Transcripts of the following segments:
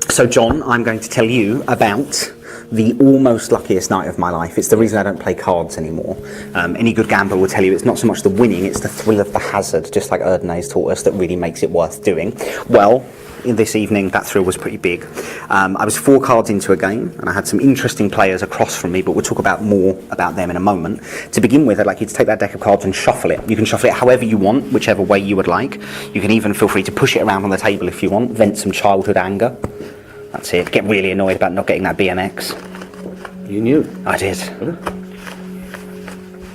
So John, I'm going to tell you about the almost luckiest night of my life. It's the reason I don't play cards anymore. Any good gambler will tell you it's not so much the winning, it's the thrill of the hazard, just like Erdnase taught us, that really makes it worth doing. Well, this evening that thrill was pretty big. I was 4 cards into a game and I had some interesting players across from me, but we'll talk about more about them in a moment. To begin with, I'd like you to take that deck of cards and shuffle it. You can shuffle it however you want, whichever way you would like. You can even feel free to push it around on the table if you want, vent some childhood anger. That's it. Get really annoyed about not getting that BMX. You knew? I did.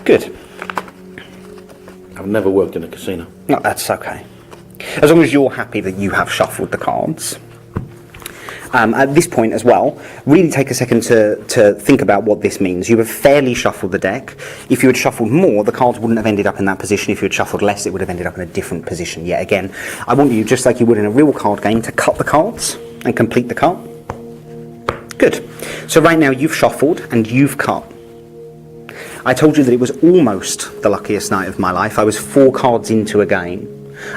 Good. I've never worked in a casino. No, that's okay. As long as you're happy that you have shuffled the cards. At this point as well, really take a second to think about what this means. You have fairly shuffled the deck. If you had shuffled more, the cards wouldn't have ended up in that position. If you had shuffled less, it would have ended up in a different position yet again. I want you, just like you would in a real card game, to cut the cards and complete the cut. Good. So right now you've shuffled and you've cut. I told you that it was almost the luckiest night of my life. I was 4 cards into a game.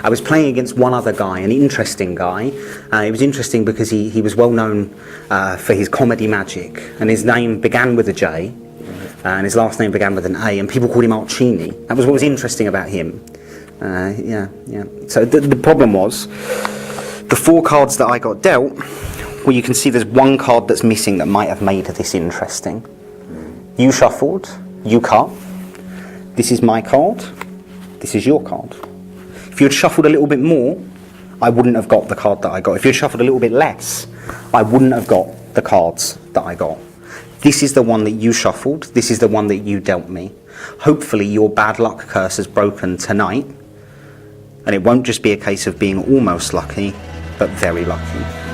I was playing against one other guy, an interesting guy. It was interesting because he was well known for his comedy magic, and his name began with a J, and his last name began with an A, and people called him Archini. That was what was interesting about him. So the problem was, the 4 cards that I got dealt, well, you can see there's one card that's missing that might have made this interesting. You shuffled, you cut. This is my card, this is your card. If you had shuffled a little bit more, I wouldn't have got the card that I got. If you had shuffled a little bit less, I wouldn't have got the cards that I got. This is the one that you shuffled, this is the one that you dealt me. Hopefully your bad luck curse has broken tonight, and it won't just be a case of being almost lucky, but very lucky.